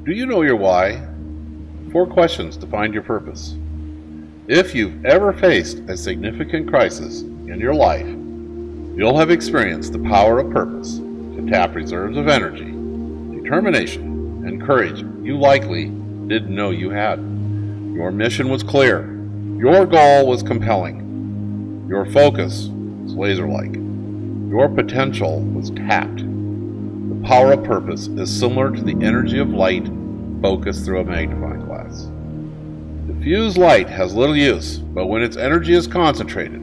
Do you know your why? 4 questions to find your purpose. If you've ever faced a significant crisis in your life, you'll have experienced the power of purpose to tap reserves of energy, determination, and courage you likely didn't know you had. Your mission was clear. Your goal was compelling. Your focus was laser-like. Your potential was tapped. The power of purpose is similar to the energy of light focused through a magnifying glass. Diffused light has little use, but when its energy is concentrated,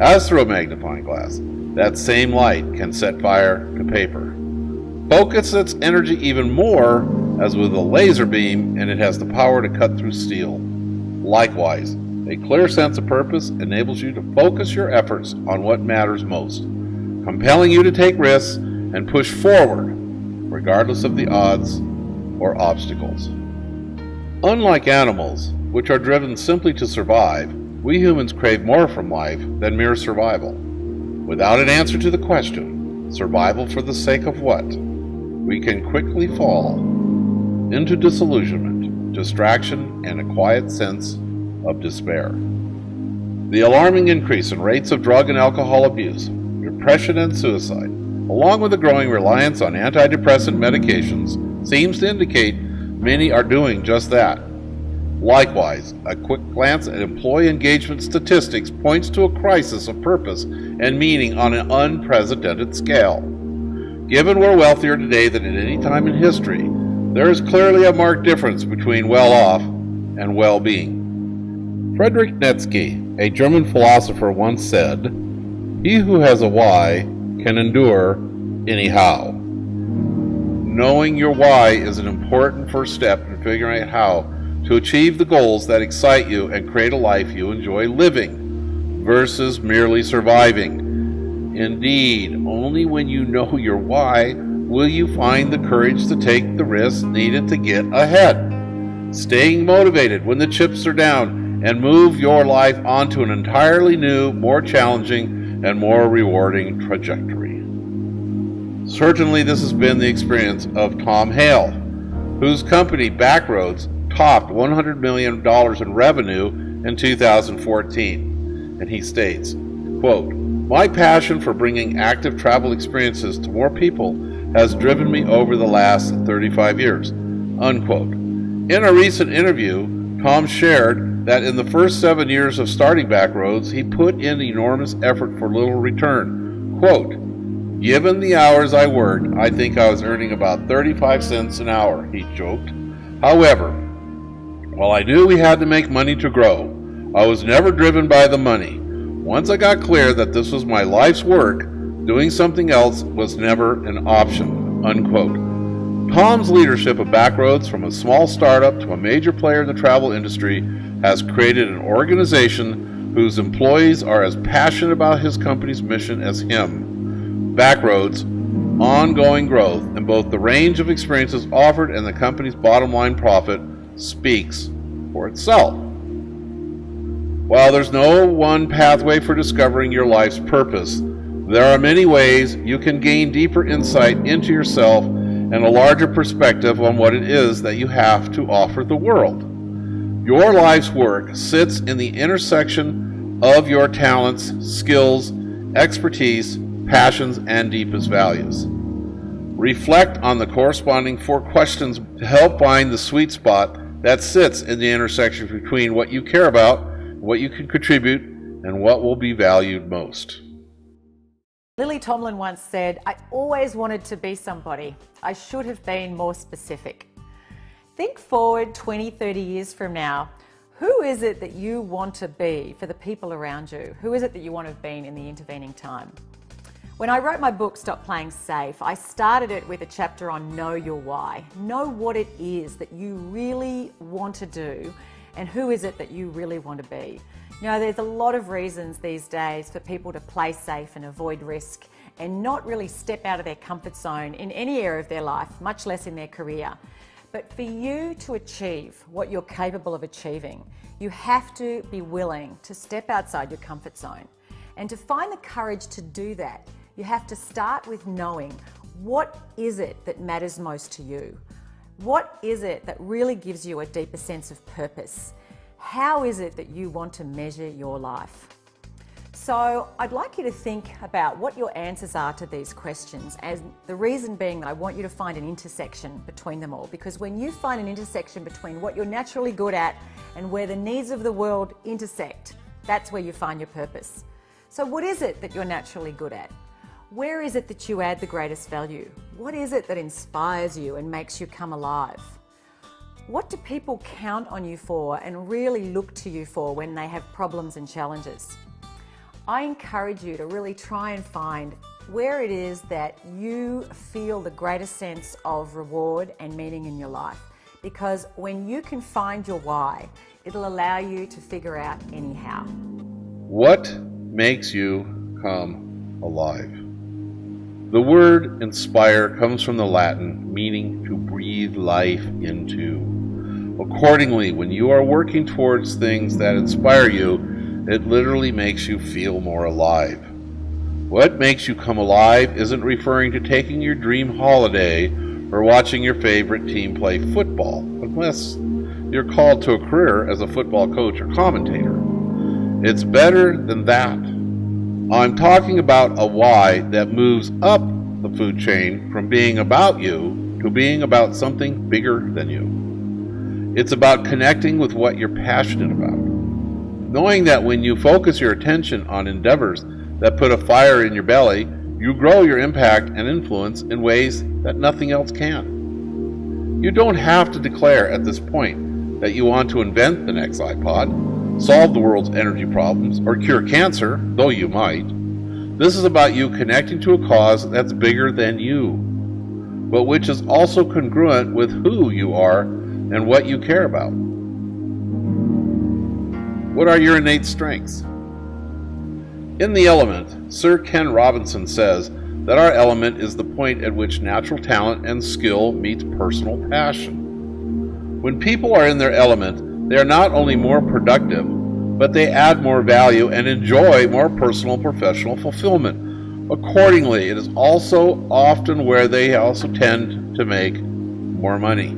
as through a magnifying glass, that same light can set fire to paper. Focus its energy even more, as with a laser beam, and it has the power to cut through steel. Likewise, a clear sense of purpose enables you to focus your efforts on what matters most, compelling you to take risks and push forward, regardless of the odds or obstacles. Unlike animals, which are driven simply to survive, we humans crave more from life than mere survival. Without an answer to the question, survival for the sake of what, we can quickly fall into disillusionment, distraction, and a quiet sense of despair. The alarming increase in rates of drug and alcohol abuse, depression, and suicide, along with the growing reliance on antidepressant medications, seems to indicate many are doing just that. Likewise, a quick glance at employee engagement statistics points to a crisis of purpose and meaning on an unprecedented scale. Given we're wealthier today than at any time in history, there is clearly a marked difference between well-off and well-being. Friedrich Nietzsche, a German philosopher, once said, "He who has a why can endure anyhow." Knowing your why is an important first step in figuring out how to achieve the goals that excite you and create a life you enjoy living versus merely surviving. Indeed, only when you know your why will you find the courage to take the risks needed to get ahead. Staying motivated when the chips are down and move your life onto an entirely new, more challenging, and more rewarding trajectory. Certainly this has been the experience of Tom Hale, whose company Backroads topped $100 million in revenue in 2014. And he states, quote, "My passion for bringing active travel experiences to more people has driven me over the last 35 years, unquote. In a recent interview, Tom shared that in the first 7 years of starting Backroads, he put in enormous effort for little return. Quote, "Given the hours I worked, I think I was earning about 35 cents an hour," he joked. However, while I knew we had to make money to grow, I was never driven by the money. Once I got clear that this was my life's work, doing something else was never an option, unquote. Tom's leadership of Backroads, from a small startup to a major player in the travel industry, has created an organization whose employees are as passionate about his company's mission as him. Backroads' ongoing growth in both the range of experiences offered and the company's bottom line profit speaks for itself. While there's no one pathway for discovering your life's purpose, there are many ways you can gain deeper insight into yourself and a larger perspective on what it is that you have to offer the world. Your life's work sits in the intersection of your talents, skills, expertise, passions, and deepest values. Reflect on the corresponding 4 questions to help find the sweet spot that sits in the intersection between what you care about, what you can contribute, and what will be valued most. Lily Tomlin once said, "I always wanted to be somebody. I should have been more specific." Think forward 20, 30 years from now. Who is it that you want to be for the people around you? Who is it that you want to have been in the intervening time? When I wrote my book, Stop Playing Safe, I started it with a chapter on Know Your Why. Know what it is that you really want to do and who is it that you really want to be. You know, there's a lot of reasons these days for people to play safe and avoid risk and not really step out of their comfort zone in any area of their life, much less in their career. But for you to achieve what you're capable of achieving, you have to be willing to step outside your comfort zone. And to find the courage to do that, you have to start with knowing what is it that matters most to you. What is it that really gives you a deeper sense of purpose? How is it that you want to measure your life? So I'd like you to think about what your answers are to these questions, and the reason being that I want you to find an intersection between them all, because when you find an intersection between what you're naturally good at and where the needs of the world intersect, that's where you find your purpose. So what is it that you're naturally good at? Where is it that you add the greatest value? What is it that inspires you and makes you come alive? What do people count on you for and really look to you for when they have problems and challenges? I encourage you to really try and find where it is that you feel the greatest sense of reward and meaning in your life. Because when you can find your why, it'll allow you to figure out anyhow. What makes you come alive? The word inspire comes from the Latin meaning to breathe life into. Accordingly, when you are working towards things that inspire you, it literally makes you feel more alive. What makes you come alive isn't referring to taking your dream holiday or watching your favorite team play football, unless you're called to a career as a football coach or commentator. It's better than that. I'm talking about a why that moves up the food chain from being about you to being about something bigger than you. It's about connecting with what you're passionate about. Knowing that when you focus your attention on endeavors that put a fire in your belly, you grow your impact and influence in ways that nothing else can. You don't have to declare at this point that you want to invent the next iPod, solve the world's energy problems, or cure cancer, though you might. This is about you connecting to a cause that's bigger than you, but which is also congruent with who you are and what you care about. What are your innate strengths? In The Element, Sir Ken Robinson says that our element is the point at which natural talent and skill meets personal passion. When people are in their element, they are not only more productive, but they add more value and enjoy more personal and professional fulfillment. Accordingly, it is also often where they also tend to make more money.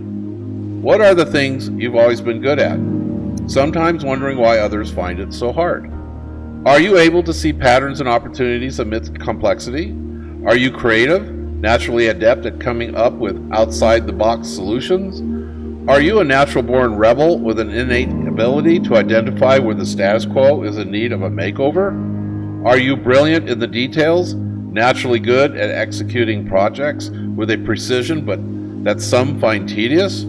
What are the things you've always been good at? Sometimes wondering why others find it so hard. Are you able to see patterns and opportunities amidst complexity? Are you creative, naturally adept at coming up with outside-the-box solutions? Are you a natural-born rebel with an innate ability to identify where the status quo is in need of a makeover? Are you brilliant in the details, naturally good at executing projects with a precision but that some find tedious?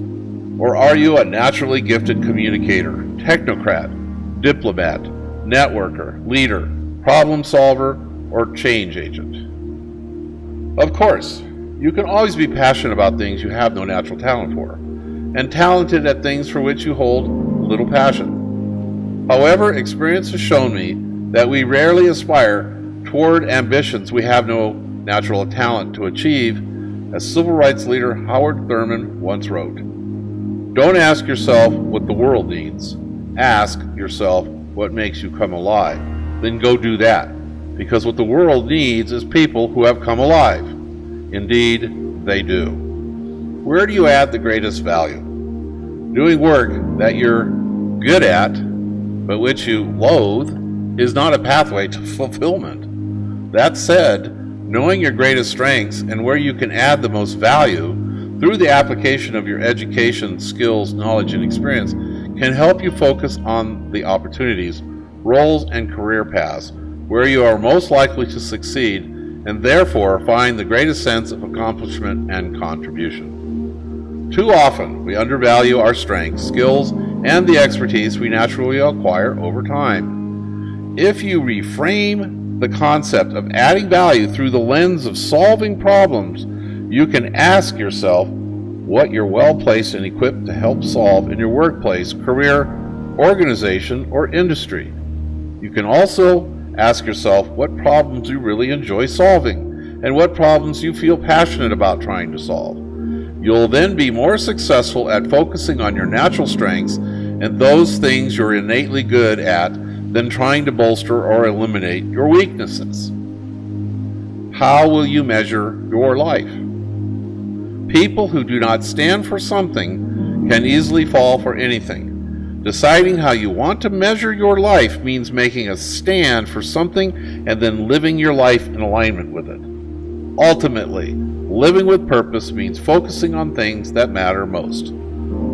Or are you a naturally gifted communicator, technocrat, diplomat, networker, leader, problem solver, or change agent? Of course, you can always be passionate about things you have no natural talent for, and talented at things for which you hold little passion. However, experience has shown me that we rarely aspire toward ambitions we have no natural talent to achieve, as civil rights leader Howard Thurman once wrote. Don't ask yourself what the world needs. Ask yourself what makes you come alive. Then go do that. Because what the world needs is people who have come alive. Indeed, they do. Where do you add the greatest value? Doing work that you're good at, but which you loathe, is not a pathway to fulfillment. That said, knowing your greatest strengths and where you can add the most value through the application of your education, skills, knowledge, and experience can help you focus on the opportunities, roles, and career paths where you are most likely to succeed and therefore find the greatest sense of accomplishment and contribution. Too often, we undervalue our strengths, skills, and the expertise we naturally acquire over time. If you reframe the concept of adding value through the lens of solving problems, you can ask yourself what you're well placed and equipped to help solve in your workplace, career, organization, or industry. You can also ask yourself what problems you really enjoy solving and what problems you feel passionate about trying to solve. You'll then be more successful at focusing on your natural strengths and those things you're innately good at than trying to bolster or eliminate your weaknesses. How will you measure your life? People who do not stand for something can easily fall for anything. Deciding how you want to measure your life means making a stand for something and then living your life in alignment with it. Ultimately, living with purpose means focusing on things that matter most.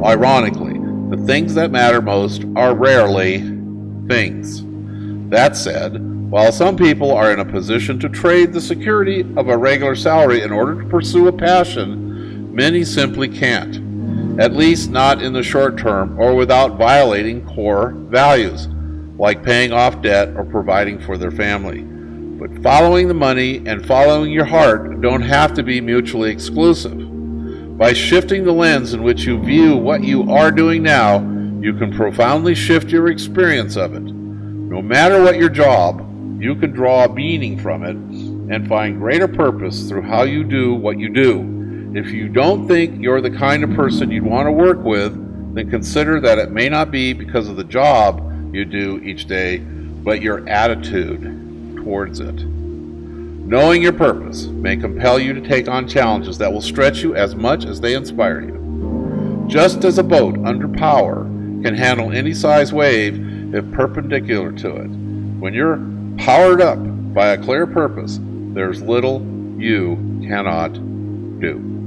Ironically, the things that matter most are rarely things. That said, while some people are in a position to trade the security of a regular salary in order to pursue a passion, many simply can't, at least not in the short term or without violating core values, like paying off debt or providing for their family. But following the money and following your heart don't have to be mutually exclusive. By shifting the lens in which you view what you are doing now, you can profoundly shift your experience of it. No matter what your job, you can draw a meaning from it and find greater purpose through how you do what you do. If you don't think you're the kind of person you'd want to work with, then consider that it may not be because of the job you do each day, but your attitude towards it. Knowing your purpose may compel you to take on challenges that will stretch you as much as they inspire you. Just as a boat under power can handle any size wave if perpendicular to it, when you're powered up by a clear purpose, there's little you cannot do.